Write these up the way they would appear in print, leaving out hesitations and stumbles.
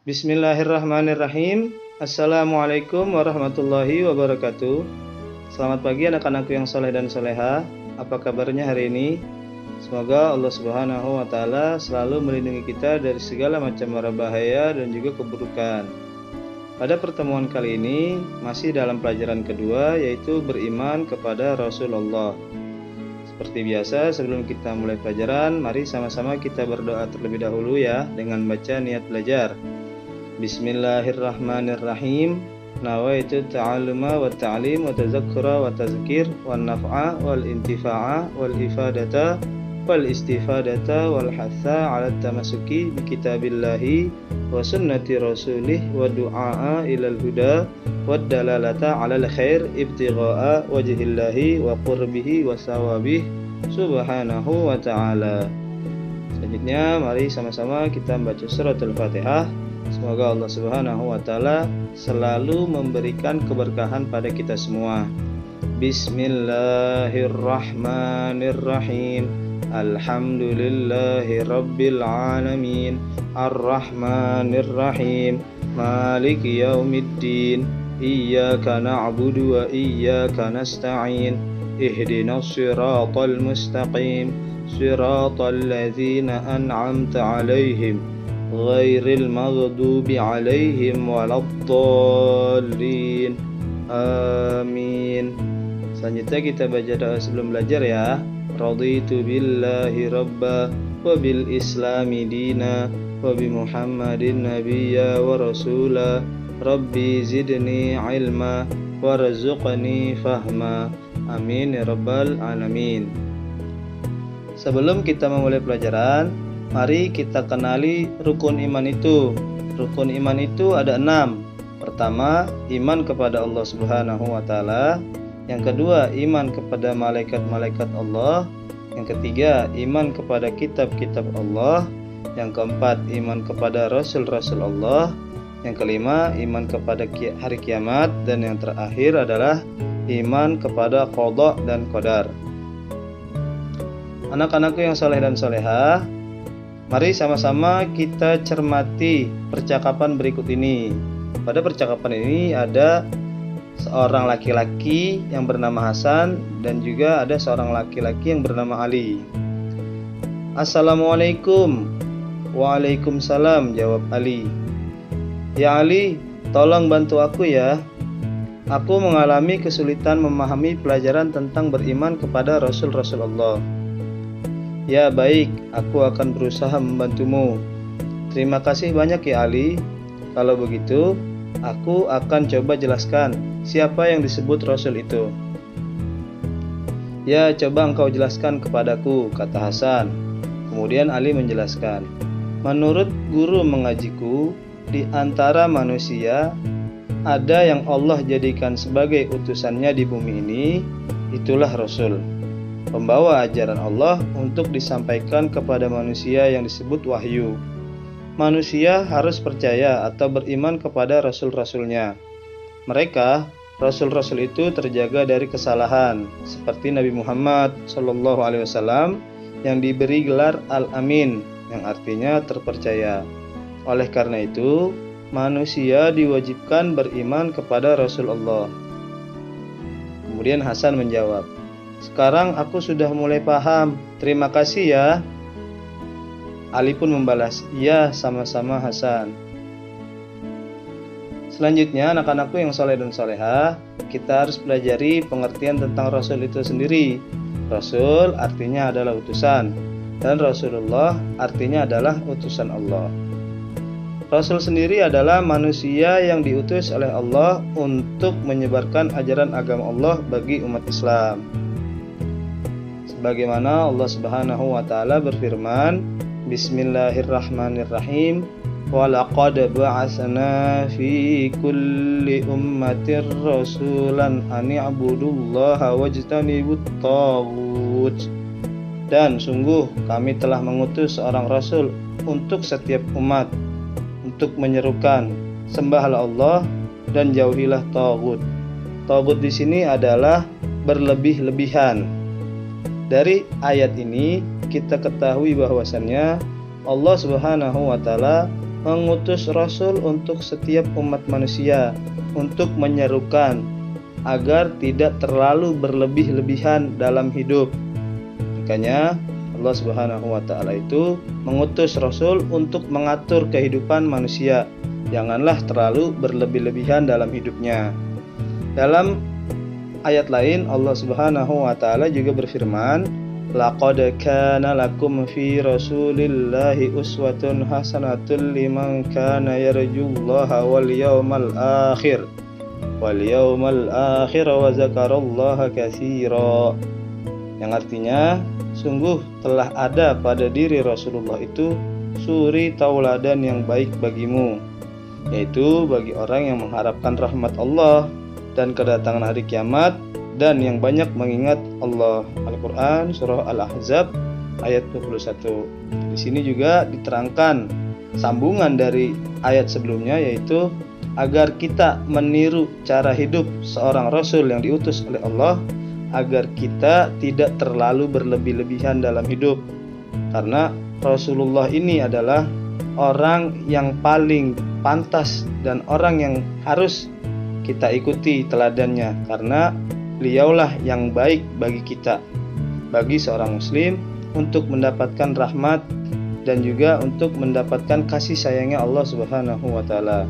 Bismillahirrahmanirrahim. Assalamualaikum warahmatullahi wabarakatuh. Selamat pagi anak-anakku yang soleh dan soleha. Apa kabarnya hari ini? Semoga Allah Subhanahu wa Ta'ala selalu melindungi kita dari segala macam mara bahaya dan juga keburukan. Pada pertemuan kali ini masih dalam pelajaran kedua, yaitu beriman kepada Rasulullah. Seperti biasa, sebelum kita mulai pelajaran, mari sama-sama kita berdoa terlebih dahulu ya, dengan baca niat belajar. Bismillahirrahmanirrahim. Nawaitu ta'alluma wa ta'lim wa tazakkura wa tazkir wa naf'a wal intifa'a wal ifadata wal istifadata wal hatha 'ala tamasuki bi kitabillahi wa sunnati rasulih wa du'a'a ilal huda wa dalalata 'alal khair ibtigha'a wajhillahi wa qurbihi wa sawabih subhanahu wa ta'ala. Selanjutnya mari sama-sama kita membaca surat Al-Fatihah. Semoga Allah Subhanahu wa Ta'ala selalu memberikan keberkahan pada kita semua. Bismillahirrahmanirrahim. Alhamdulillahi rabbil alamin. Ar-Rahmanirrahim. Maliki yaumiddin. Iyyaka na'budu wa iyyaka nasta'in. Ihdinas siratal mustaqim. Siratal ladzina an'amta 'alaihim ghairil maghdubi 'alaihim waladdallin. Amin. Selanjutnya kita baca doa sebelum belajar ya. Raditu billahi rabba wa bil islami dina wa bi Muhammadin nabiyya wa rasula. Rabbi zidni ilma warzuqni fahma. Amin ya rabbal alamin. Sebelum kita memulai pelajaran, mari kita kenali rukun iman itu. Rukun iman itu ada 6. Pertama, iman kepada Allah Subhanahu wa Ta'ala. Yang kedua, iman kepada malaikat-malaikat Allah. Yang ketiga, iman kepada kitab-kitab Allah. Yang keempat, iman kepada rasul-rasul Allah. Yang kelima, iman kepada hari kiamat. Dan yang terakhir adalah iman kepada qada dan qadar. Anak-anakku yang soleh dan soleha, mari sama-sama kita cermati percakapan berikut ini. Pada percakapan ini ada seorang laki-laki yang bernama Hasan dan juga ada seorang laki-laki yang bernama Ali. Assalamualaikum. Waalaikumsalam, jawab Ali. Ya Ali, tolong bantu aku ya. Aku mengalami kesulitan memahami pelajaran tentang beriman kepada Rasul-Rasul Allah. Ya baik, aku akan berusaha membantumu. Terima kasih banyak ya Ali. Kalau begitu, aku akan coba jelaskan siapa yang disebut Rasul itu. Ya, coba engkau jelaskan kepadaku, kata Hasan. Kemudian Ali menjelaskan. Menurut guru mengajiku, di antara manusia ada yang Allah jadikan sebagai utusannya di bumi ini, itulah Rasul, pembawa ajaran Allah untuk disampaikan kepada manusia yang disebut wahyu. Manusia harus percaya atau beriman kepada rasul-rasulnya. Mereka, rasul-rasul itu terjaga dari kesalahan, seperti Nabi Muhammad SAW yang diberi gelar Al-Amin, yang artinya terpercaya. Oleh karena itu, manusia diwajibkan beriman kepada Rasulullah. Kemudian Hasan menjawab, sekarang aku sudah mulai paham. Terima kasih ya. Ali pun membalas, iya sama-sama Hasan. Selanjutnya anak-anakku yang soleh dan soleha, kita harus pelajari pengertian tentang Rasul itu sendiri. Rasul artinya adalah utusan, dan Rasulullah artinya adalah utusan Allah. Rasul sendiri adalah manusia yang diutus oleh Allah untuk menyebarkan ajaran agama Allah bagi umat Islam. Sebagaimana Allah Subhanahu wa Ta'ala berfirman, Bismillahirrahmanirrahim. Walaqad ba'atsna fi kulli ummatir rasulan an i'budullaha wajtanibut taghut. Dan sungguh kami telah mengutus seorang rasul untuk setiap umat untuk menyerukan sembahlah Allah dan jauhilah taghut. Taghut di sini adalah berlebih-lebihan. Dari ayat ini kita ketahui bahwasannya Allah Subhanahu wa Ta'ala mengutus Rasul untuk setiap umat manusia, untuk menyerukan agar tidak terlalu berlebih-lebihan dalam hidup. Makanya Allah Subhanahu wa Ta'ala itu mengutus Rasul untuk mengatur kehidupan manusia. Janganlah terlalu berlebih-lebihan dalam hidupnya. Dalam ayat lain Allah Subhanahu wa Ta'ala juga berfirman, laqad kana lakum fi rasulillahi uswatun hasanatun liman kana yarjullaha wal yawmal akhir wa zakarallaha katsira. Yang artinya, sungguh telah ada pada diri Rasulullah itu suri tauladan yang baik bagimu, yaitu bagi orang yang mengharapkan rahmat Allah dan kedatangan hari kiamat, dan yang banyak mengingat Allah. Al-Quran Surah Al-Ahzab ayat 21. Di sini juga diterangkan sambungan dari ayat sebelumnya, yaitu agar kita meniru cara hidup seorang Rasul yang diutus oleh Allah, agar kita tidak terlalu berlebih-lebihan dalam hidup. Karena Rasulullah ini adalah orang yang paling pantas dan orang yang harus kita ikuti teladannya, karena beliaulah yang baik bagi kita, bagi seorang muslim, untuk mendapatkan rahmat dan juga untuk mendapatkan kasih sayangnya Allah Subhanahu wa Ta'ala.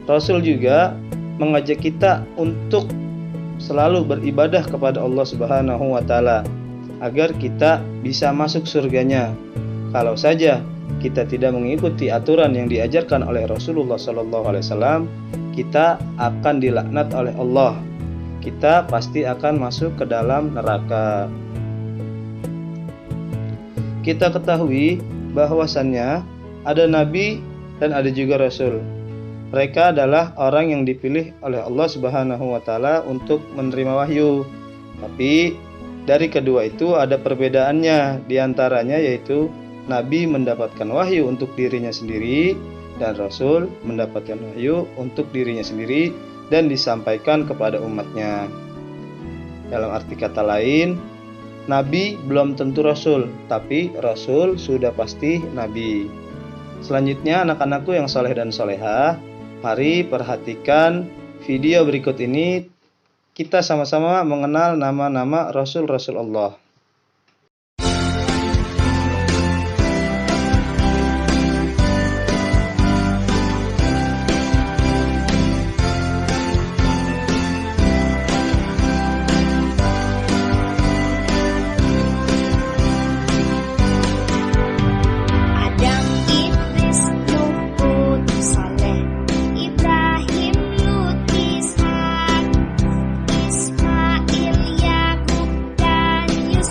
Rasul juga mengajak kita untuk selalu beribadah kepada Allah Subhanahu wa Ta'ala agar kita bisa masuk surganya. Kalau saja kita tidak mengikuti aturan yang diajarkan oleh Rasulullah SAW, kita akan dilaknat oleh Allah. Kita pasti akan masuk ke dalam neraka. Kita ketahui bahwasannya ada nabi dan ada juga rasul. Mereka adalah orang yang dipilih oleh Allah Subhanahu wa Ta'ala untuk menerima wahyu. Tapi dari kedua itu ada perbedaannya. Di antaranya yaitu nabi mendapatkan wahyu untuk dirinya sendiri, dan rasul mendapatkan wahyu untuk dirinya sendiri dan disampaikan kepada umatnya. Dalam arti kata lain, nabi belum tentu rasul, tapi rasul sudah pasti nabi. Selanjutnya, anak-anakku yang soleh dan solehah, mari perhatikan video berikut ini. Kita sama-sama mengenal nama-nama Rasul-Rasul Allah. Ismail, Yakub, dan Yusuf.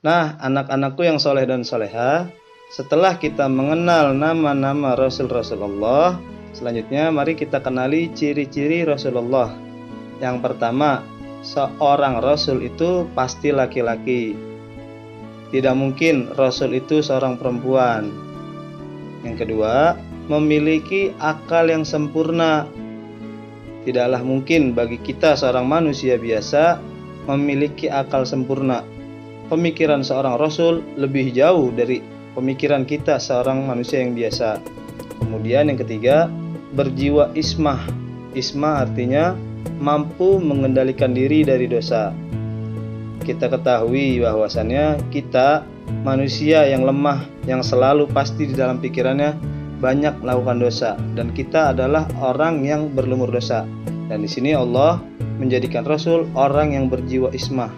Nah, anak-anakku yang soleh dan soleha, setelah kita mengenal nama-nama Rasul-Rasul Allah, selanjutnya mari kita kenali ciri-ciri Rasulullah. Yang pertama, seorang Rasul itu pasti laki-laki. Tidak mungkin Rasul itu seorang perempuan. Yang kedua, memiliki akal yang sempurna. Tidaklah mungkin bagi kita seorang manusia biasa memiliki akal sempurna. Pemikiran seorang Rasul lebih jauh dari pemikiran kita seorang manusia yang biasa. Kemudian yang ketiga, berjiwa ismah. Ismah artinya mampu mengendalikan diri dari dosa. Kita ketahui bahwasannya kita manusia yang lemah, yang selalu pasti di dalam pikirannya banyak melakukan dosa, dan kita adalah orang yang berlumur dosa. Dan di sini Allah menjadikan Rasul orang yang berjiwa ismah.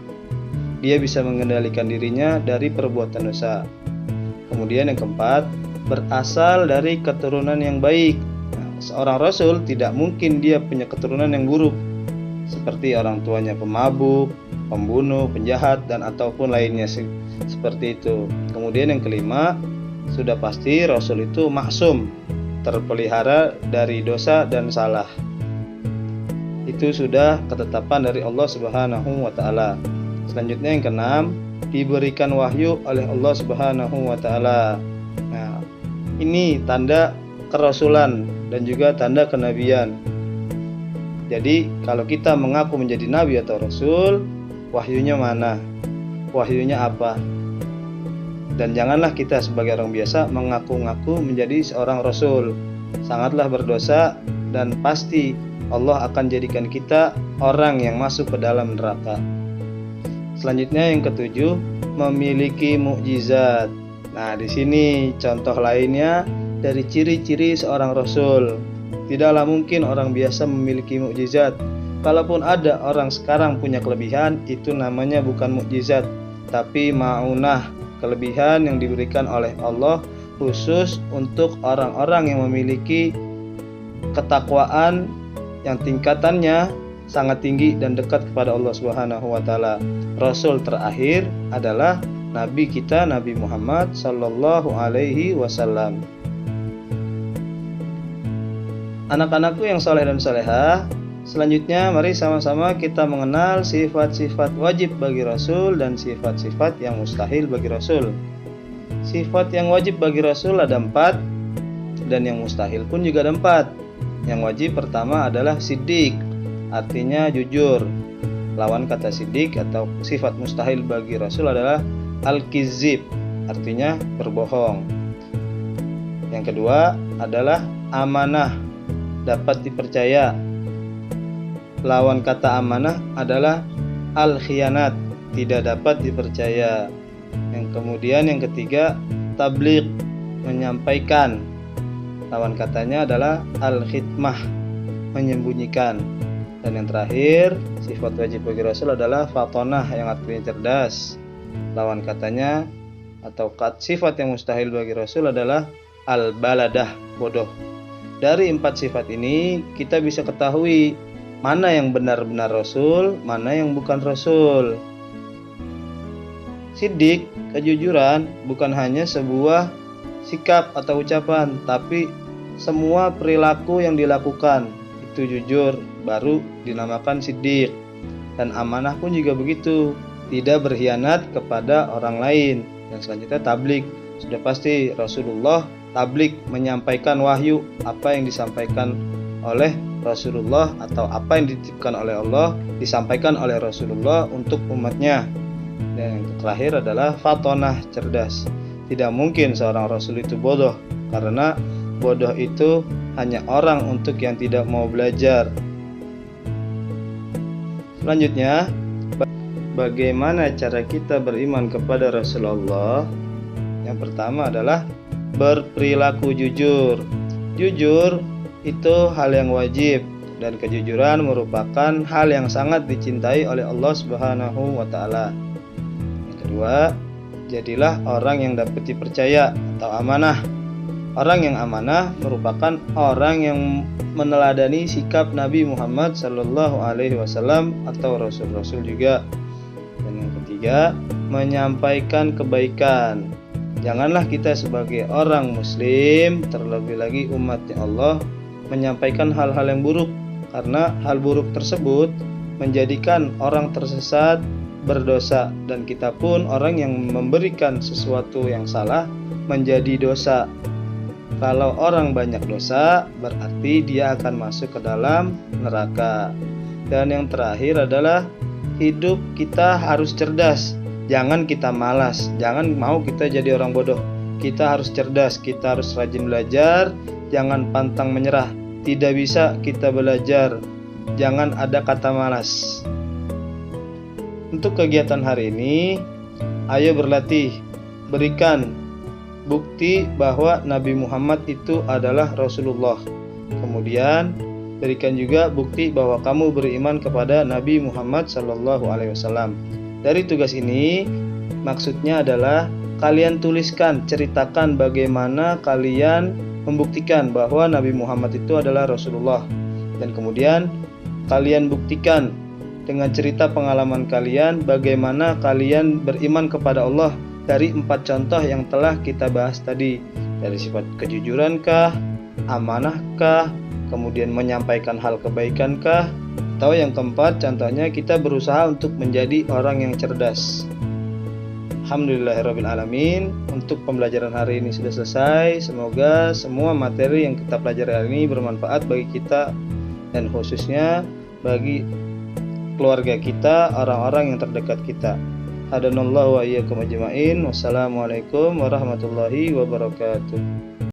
Dia bisa mengendalikan dirinya dari perbuatan dosa. Kemudian yang keempat, berasal dari keturunan yang baik. Nah, seorang Rasul tidak mungkin dia punya keturunan yang buruk, seperti orang tuanya pemabuk, pembunuh, penjahat, dan ataupun lainnya seperti itu. Kemudian yang kelima, sudah pasti Rasul itu maksum, terpelihara dari dosa dan salah. Itu sudah ketetapan dari Allah Subhanahu wa taala. Selanjutnya yang keenam, diberikan wahyu oleh Allah Subhanahu wa taala. Nah, ini tanda kerasulan dan juga tanda kenabian. Jadi, kalau kita mengaku menjadi nabi atau rasul, wahyunya mana? Wahyunya apa? Dan janganlah kita sebagai orang biasa mengaku-ngaku menjadi seorang rasul. Sangatlah berdosa dan pasti Allah akan jadikan kita orang yang masuk ke dalam neraka. Selanjutnya yang ketujuh, memiliki mukjizat. Nah, di sini contoh lainnya dari ciri-ciri seorang rasul. Tidaklah mungkin orang biasa memiliki mukjizat. Kalaupun ada orang sekarang punya kelebihan, itu namanya bukan mukjizat, tapi maunah, kelebihan yang diberikan oleh Allah khusus untuk orang-orang yang memiliki ketakwaan yang tingkatannya sangat tinggi dan dekat kepada Allah Subhanahu wa taala. Rasul terakhir adalah nabi kita, Nabi Muhammad sallallahu alaihi wasallam. Anak-anakku yang soleh dan solehah, selanjutnya mari sama-sama kita mengenal sifat-sifat wajib bagi Rasul dan sifat-sifat yang mustahil bagi Rasul. Sifat yang wajib bagi Rasul ada 4, dan yang mustahil pun juga ada 4. Yang wajib pertama adalah siddiq, artinya jujur. Lawan kata siddiq atau sifat mustahil bagi Rasul adalah al-kizib, artinya berbohong. Yang kedua adalah amanah, dapat dipercaya. Lawan kata amanah adalah al-khianat, tidak dapat dipercaya. Yang kemudian yang ketiga, tabligh, menyampaikan. Lawan katanya adalah al-khidmah, menyembunyikan. Dan yang terakhir, sifat wajib bagi Rasul adalah fatonah, yang artinya cerdas. Lawan katanya atau sifat yang mustahil bagi Rasul adalah al-baladah, bodoh. Dari 4 sifat ini kita bisa ketahui mana yang benar-benar Rasul, mana yang bukan Rasul. Siddiq, kejujuran, bukan hanya sebuah sikap atau ucapan, tapi semua perilaku yang dilakukan itu jujur, baru dinamakan siddiq. Dan amanah pun juga begitu, tidak berkhianat kepada orang lain. Dan selanjutnya tabligh, sudah pasti Rasulullah tabligh, menyampaikan wahyu, apa yang disampaikan oleh Rasulullah atau apa yang dititipkan oleh Allah disampaikan oleh Rasulullah untuk umatnya. Dan yang terakhir adalah fatonah, cerdas. Tidak mungkin seorang Rasul itu bodoh, karena bodoh itu hanya orang untuk yang tidak mau belajar. Selanjutnya, bagaimana cara kita beriman kepada Rasulullah? Yang pertama adalah berperilaku jujur. Jujur itu hal yang wajib, dan kejujuran merupakan hal yang sangat dicintai oleh Allah Subhanahu wa taala. Yang kedua, jadilah orang yang dapat dipercaya atau amanah. Orang yang amanah merupakan orang yang meneladani sikap Nabi Muhammad sallallahu alaihi wasallam atau rasul-rasul juga. Dan yang ketiga, ketiga, menyampaikan kebaikan. Janganlah kita sebagai orang muslim, terlebih lagi umatnya Allah, menyampaikan hal-hal yang buruk, karena hal buruk tersebut menjadikan orang tersesat, berdosa, dan kita pun orang yang memberikan sesuatu yang salah menjadi dosa. Kalau orang banyak dosa, berarti dia akan masuk ke dalam neraka. Dan yang terakhir adalah hidup kita harus cerdas. Jangan kita malas, jangan mau kita jadi orang bodoh. Kita harus cerdas, kita harus rajin belajar, jangan pantang menyerah. Tidak bisa kita belajar, jangan ada kata malas. Untuk kegiatan hari ini, ayo berlatih, berikan bukti bahwa Nabi Muhammad itu adalah Rasulullah. Kemudian berikan juga bukti bahwa kamu beriman kepada Nabi Muhammad SAW. Dari tugas ini, maksudnya adalah kalian tuliskan, ceritakan bagaimana kalian membuktikan bahwa Nabi Muhammad itu adalah Rasulullah. Dan kemudian kalian buktikan dengan cerita pengalaman kalian bagaimana kalian beriman kepada Allah dari 4 contoh yang telah kita bahas tadi. Dari sifat kejujurankah, amanahkah, kemudian menyampaikan hal kebaikankah, atau yang keempat contohnya kita berusaha untuk menjadi orang yang cerdas. Alhamdulillahirrabbilalamin. Untuk pembelajaran hari ini sudah selesai. Semoga semua materi yang kita pelajari hari ini bermanfaat bagi kita dan khususnya bagi keluarga kita, orang-orang yang terdekat kita. Hadanallahu wa iyyakum ajma'in. Wassalamualaikum warahmatullahi wabarakatuh.